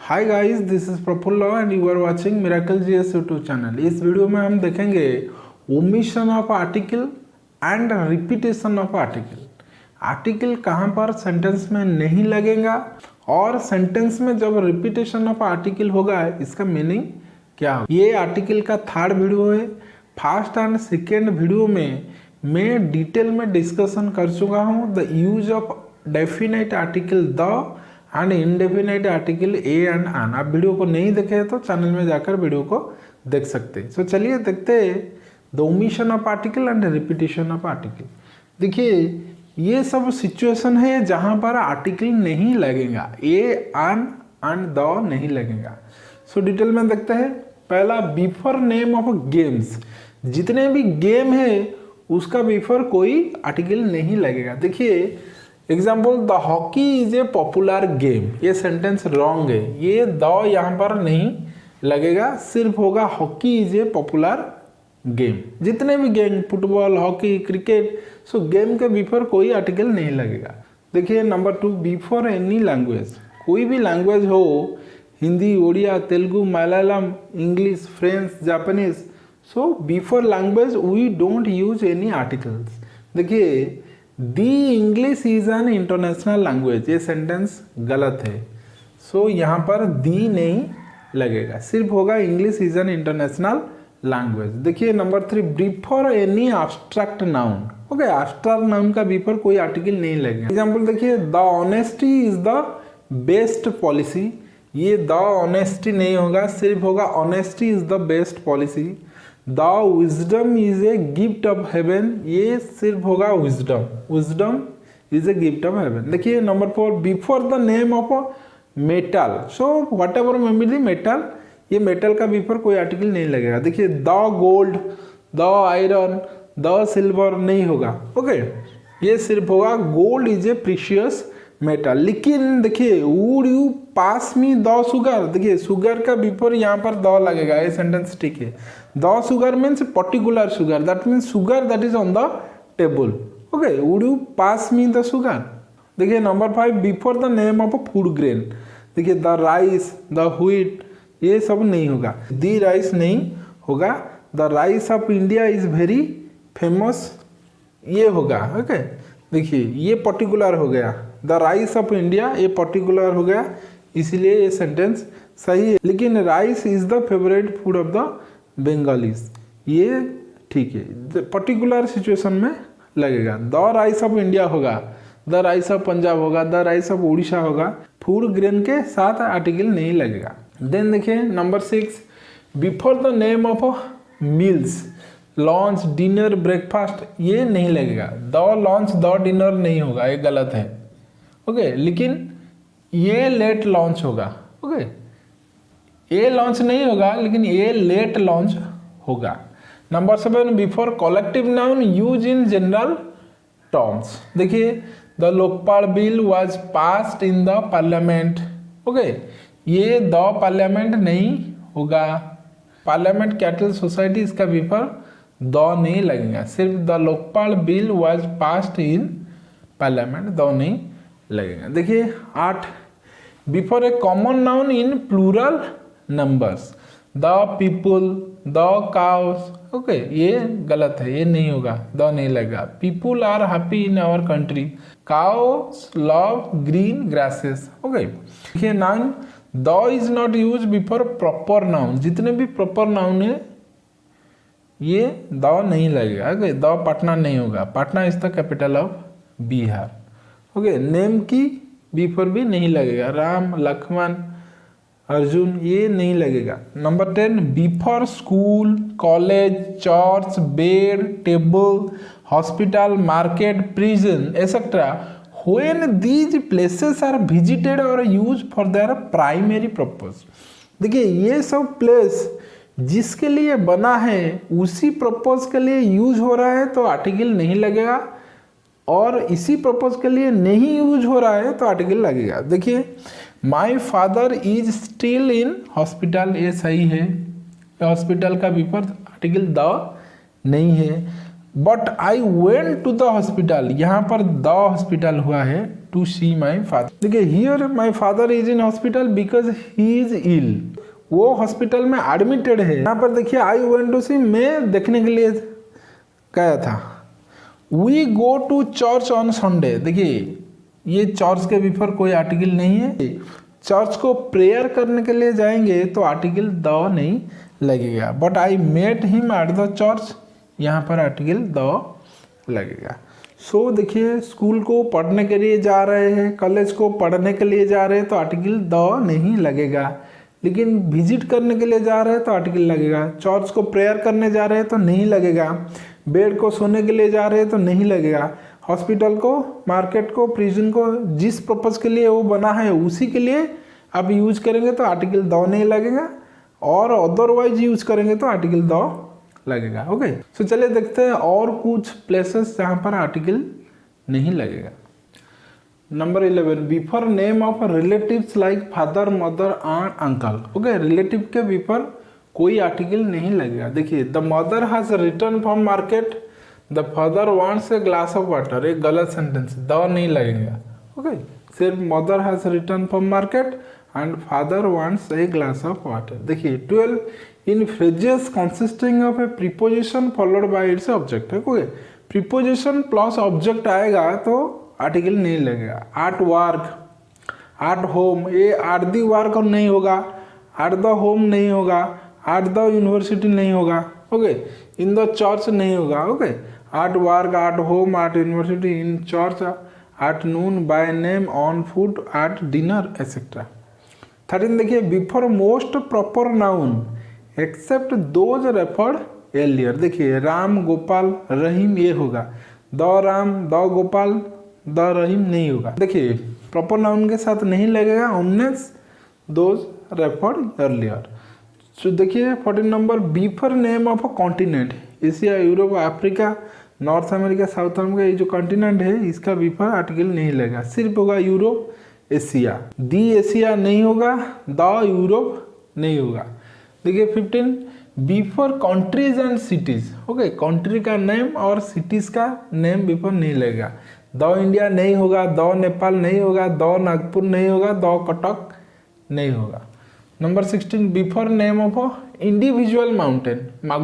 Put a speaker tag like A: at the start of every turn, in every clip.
A: Hi guys, this is Praful and you are watching miracle GS YouTube channel. इस video में हम देखेंगे omission of article and repetition of article. Article कहाँ पर sentence में नहीं लगेगा और सेंटेंस में जब रिपीटेशन ऑफ आर्टिकल होगा इसका मीनिंग क्या हो। ये आर्टिकल का थर्ड वीडियो है। फर्स्ट एंड सेकेंड वीडियो में मैं डिटेल में डिस्कशन कर चुका हूँ the use of definite article the and indefinite article a and an. आप वीडियो को नहीं देखे तो चैनल में जाकर वीडियो को देख सकते हैं। सो चलिए देखते हैं the omission of article and repetition of article. देखिए ये सब सिचुएशन है जहाँ पर आर्टिकल नहीं लगेगा, ए एन एंड द नहीं लगेगा। सो डिटेल में देखते हैं। पहला, बिफोर नेम ऑफ गेम्स। जितने भी गेम है उसका बिफोर कोई आर्टिकल नहीं लगेगा। देखिए example, the hockey is a popular game. ये सेंटेंस रॉन्ग है, ये द यहाँ पर नहीं लगेगा, सिर्फ होगा hockey is a popular game. जितने भी गेम, फुटबॉल, हॉकी, क्रिकेट, सो गेम के बिफोर कोई आर्टिकल नहीं लगेगा। देखिए नंबर 2, बिफोर एनी लैंग्वेज। कोई भी लैंग्वेज हो, Hindi, Odia, Telugu, Malayalam, English, French, Japanese, so before language we don't use any articles. देखिए the English is an international language, ये सेंटेंस गलत है। सो यहाँ पर दी नहीं लगेगा, सिर्फ होगा English is an international language. देखिए number 3, before any abstract noun. Okay, abstract noun का बिफोर कोई आर्टिकल नहीं लगेगा। एग्जाम्पल देखिए, the honesty is the best policy. ये द ऑनेस्टी नहीं होगा, सिर्फ होगा honesty is the best policy. The wisdom is a gift of heaven. ये सिर्फ होगा wisdom, wisdom is a gift of heaven. देखिए number 4, before the name of metal. So what ever may be the metal, ये metal का before कोई article नहीं लगेगा। देखिए the gold, the iron, the silver नहीं होगा। ओके, ये सिर्फ होगा gold is a precious metal. लेकिन देखिए would you pass me the sugar. देखिए शुगर का बिफोर यहाँ पर द लगेगा, ये सेंटेंस ठीक है। The sugar means particular sugar, that means sugar that is on the table. Okay, would you pass me the sugar. देखिए number 5, before the name of food grain. देखिए the rice, the wheat, ये सब नहीं होगा, the rice नहीं होगा। The rice of India is very famous, ये होगा। ओके, देखिए ये पर्टिकुलर हो गया, द राइस ऑफ इंडिया, ये पर्टिकुलर हो गया, इसीलिए ये सेंटेंस सही है। लेकिन rice is the favourite food of the Bengalis, ये ठीक है, पर्टिकुलर सिचुएशन में लगेगा। द राइस ऑफ इंडिया होगा, द राइस ऑफ पंजाब होगा, द राइस ऑफ उड़ीसा होगा, फूड ग्रेन के साथ आर्टिकल नहीं लगेगा। देन देखिए number 6, before the name of meals, lunch, dinner, breakfast, ये नहीं लगेगा। द लंच, द डिनर नहीं होगा, ये गलत है। ओके, लेकिन ये लेट लॉन्च होगा। ओके, ये लॉन्च नहीं होगा, लेकिन ये लेट लॉन्च होगा। Number 7, before collective noun use in general terms. देखिए the Lokpal bill was passed in the parliament. Okay, ये द पार्लियामेंट नहीं होगा। पार्लियामेंट कैटल सोसाइटी, इसका बिफोर द नहीं लगेगा, सिर्फ the Lokpal bill was passed in parliament, the नहीं लगेगा। देखिए 8, before a common noun in plural numbers, the people, the cows. Okay, ये गलत है, ये नहीं होगा, द नहीं लगेगा। People are happy in our country, cows love green grasses. Okay, देखिए 9, the is not use before proper noun. जितने भी प्रॉपर नाउन है ये द नहीं लगेगा। ओके, द पटना नहीं होगा, Patna is the capital of Bihar. Okay, name की बिफोर भी नहीं लगेगा, राम, लक्ष्मण, अर्जुन, ये नहीं लगेगा। Number 10, before school, college, church, bed, table, hospital, market, prison etcetera, when these places are visited और use for their primary purpose. देखिए ये सब प्लेस जिसके लिए बना है उसी पर्पस के लिए यूज हो रहा है तो आर्टिकल नहीं लगेगा, और इसी पर्पस के लिए नहीं यूज हो रहा है तो आर्टिकल लगेगा। देखिए माई father is still in hospital, ये सही है, हॉस्पिटल का बिफोर आर्टिकल द नहीं है। But I went to the hospital, यहाँ पर द हॉस्पिटल हुआ है, टू सी माई फादर। देखिए here my father is in hospital because he is ill, वो हॉस्पिटल में एडमिटेड है। यहाँ पर देखिए आई वेंट टू सी, मैं देखने के लिए गया था। We go to church on Sunday, देखिए ये चर्च के बिफोर कोई आर्टिकल नहीं है। चर्च को प्रेयर करने के लिए जाएंगे तो आर्टिकल द नहीं लगेगा। But I met him at the church, यहाँ पर आर्टिकल द लगेगा। सो देखिए स्कूल को पढ़ने के लिए जा रहे हैं, कॉलेज को पढ़ने के लिए जा रहे हैं तो आर्टिकल द नहीं लगेगा। लेकिन विजिट करने के लिए जा रहे हैं तो आर्टिकल लगेगा। चर्च को प्रेयर करने जा रहे हैं तो नहीं लगेगा। बेड को सोने के लिए जा रहे हैं तो नहीं लगेगा। हॉस्पिटल को, मार्केट को, प्रिजन को, जिस पर्पज़ के लिए वो बना है उसी के लिए आप यूज करेंगे तो आर्टिकल द नहीं लगेगा, और अदरवाइज यूज करेंगे तो आर्टिकल द लगेगा। ओके, सो चलिए देखते हैं और कुछ प्लेसेस जहाँ पर आर्टिकल नहीं लगेगा। Number 11, before name of relatives like father, mother and uncle. Okay, relative के बिफोर कोई आर्टिकल नहीं लगेगा। देखिए the mother has return from market, the father wants a glass of water, एक गलत सेंटेंस, द नहीं लगेगा। ओके, सिर्फ mother has return from market and father wants a glass of water. देखिए 12, in phrases consisting of a preposition followed by its object. Okay, preposition plus object आएगा तो article नहीं लगेगा। एट वर्क, एट होम, ये at the work नहीं होगा, at the home नहीं होगा, एट द यूनिवर्सिटी नहीं होगा। ओके, इन द चर्च नहीं होगा। Okay, at work, at home, at university, in church, at noon, by name, on food, at dinner etcetera. 13 देखिए before most proper noun except those referred earlier. देखिए राम, गोपाल, रहीम ये होगा, the Ram, the Gopal, the Rahim नहीं होगा। देखिए proper noun के साथ नहीं लगेगा, ओननेस दोज रेफर्ड अर्लियर। तो देखिए 14 number, before name of a continent, Asia, Europe, Africa, north America, south America, ये जो कॉन्टिनेंट है इसका बिफोर आर्टिकल नहीं लगेगा, सिर्फ होगा यूरोप, एशिया। दी एशिया नहीं होगा, द यूरोप नहीं होगा। देखिए 15, before countries and cities. Okay, country का नेम और सिटीज का नेम बिफोर नहीं लगेगा। द इंडिया नहीं होगा, द नेपाल नहीं होगा, द नागपुर नहीं होगा, द कटक नहीं होगा। Number 16, before name of individual mountain,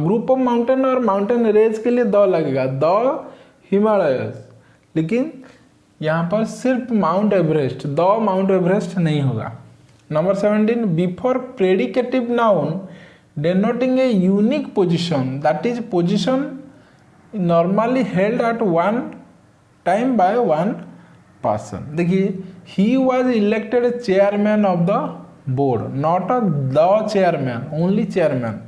A: group of mountain और माउंटेन रेंज के लिए द लगेगा, द हिमालयस। लेकिन यहाँ पर सिर्फ mount Everest, the mount Everest नहीं होगा। Number 17, before predicative noun denoting a unique position, that is position normally held at one time by one person. देखिए he was elected chairman of the board, not a the chairman, only chairman.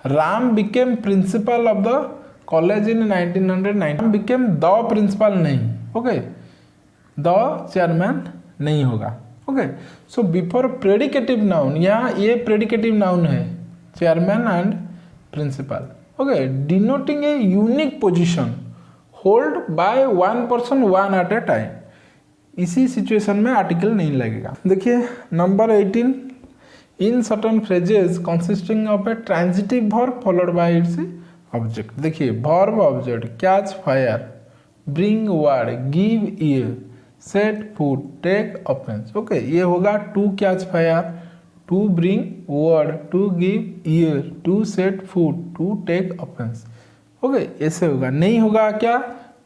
A: Ram became principal of the college in 1990. Ram became the principal नहीं, okay, the chairman नहीं होगा। Okay, so before predicative noun, यहाँ ये predicative noun है, chairman and principal. Okay, denoting a unique position hold by one person one at a time, इसी situation में article नहीं लगेगा। देखिए number 18, in certain phrases consisting of a transitive verb followed by its object. देखिए verb object, catch fire, bring word, give ear, set food, take offence. Okay, ये होगा to catch fire, to bring word, to give ear, to set food, to take offence. Okay, ऐसे होगा। नहीं होगा क्या,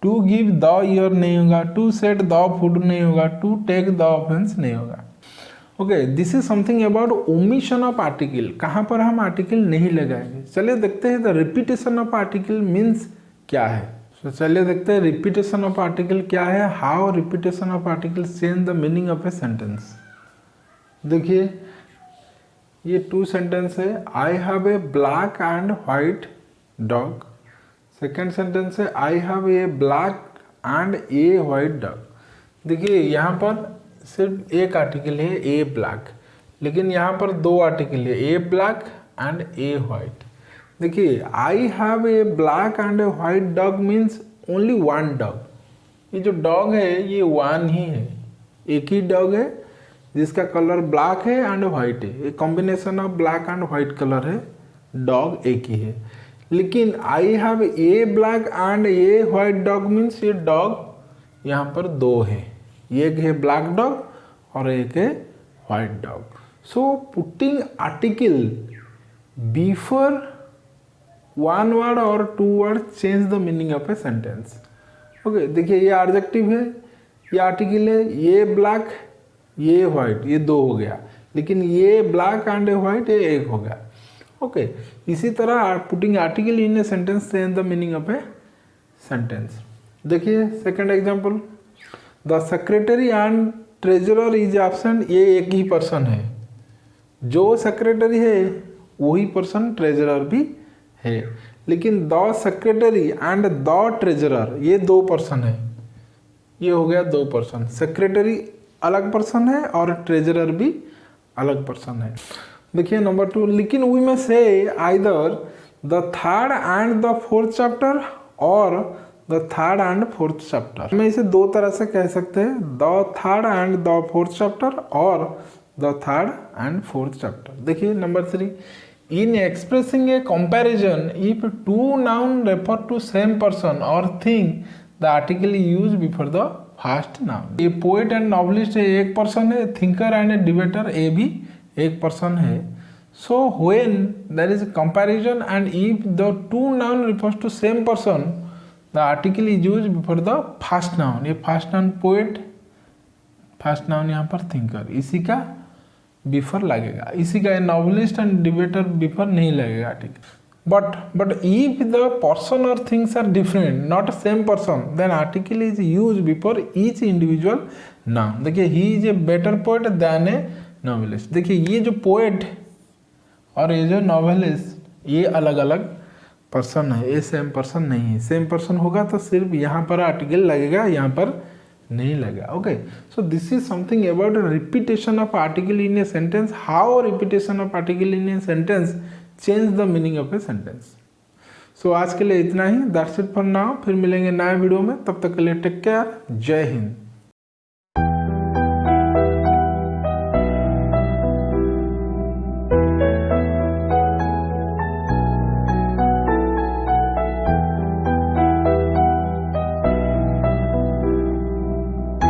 A: to give the year नहीं होगा, to set the food नहीं होगा, टू टेक द ऑफेंस नहीं होगा। Okay, this is something about omission of article, कहाँ पर हम आर्टिकल नहीं लगाएंगे। चलिए देखते हैं the repetition of article means क्या है। तो चलिए देखते हैं रिपीटेशन ऑफ आर्टिकल क्या है, how repetition of article change the meaning of a sentence. देखिए ये टू सेंटेंस है, I have a black and white dog. Second sentence है, I have a black and a white dog. देखिए यहाँ पर सिर्फ एक आर्टिकल है ए ब्लैक, लेकिन यहाँ पर दो आर्टिकल है ए ब्लैक एंड ए व्हाइट। देखिए आई have a black and a white dog means only one dog. ये जो डॉग है ये वन ही है, एक ही डॉग है जिसका कलर ब्लैक है एंड व्हाइट है, एक combination of black and white colour है, डॉग एक ही है। लेकिन आई have a black and a white dog means ये डॉग यहाँ पर दो है, एक है ब्लैक डॉग और एक है white dog. So putting article before one word और two word change the meaning of a sentence. Okay, देखिए ये एडजेक्टिव है, ये आर्टिकल है, ये ब्लैक ये व्हाइट ये दो हो गया, लेकिन ये ब्लैक एंड व्हाइट ये एक हो गया. ओके, इसी तरह putting article in a sentence change the meaning of a sentence. देखिए second example, the secretary and treasurer is absent. ये एक ही पर्सन है, जो सेक्रेटरी है वही पर्सन ट्रेजरर भी है, लेकिन the secretary and the treasurer ये दो पर्सन है. ये हो गया दो पर्सन, सेक्रेटरी अलग पर्सन है और ट्रेजरर भी अलग पर्सन है. देखिए नंबर 2, लेकिन वी में से either the third and the fourth chapter और the third and fourth chapter. मैं इसे दो तरह से कह सकते हैं, the third and the fourth chapter और the third and fourth chapter. देखिए number 3, in expressing a comparison if two noun refer to same person और thing the article use before the first noun. ये poet and novelist एक person है, thinker and debater ए भी एक person है. So when there is comparison and if the two noun refers to same person the article is use before the first noun. ये first noun poet, first noun यहाँ पर thinker, इसी का before लगेगा, इसी का नॉवलिस्ट एंड डिबेटर बिफोर नहीं लगेगा article. But if the person or things are different, not same person, then article is used before each individual noun. देखिए he is a better poet than a novelist. देखिए ये जो poet और ये जो novelist ये अलग अलग पर्सन है, ये सेम पर्सन नहीं है. सेम पर्सन होगा तो सिर्फ यहाँ पर आर्टिकल लगेगा, यहाँ पर नहीं लगेगा. Okay, so this is something about repetition of article in a sentence, how repetition of article in a sentence change the meaning of a sentence. So आज के लिए इतना ही, दैट्स इट फॉर नाउ. फिर मिलेंगे नए वीडियो में, तब तक के लिए टेक केयर, जय हिंद.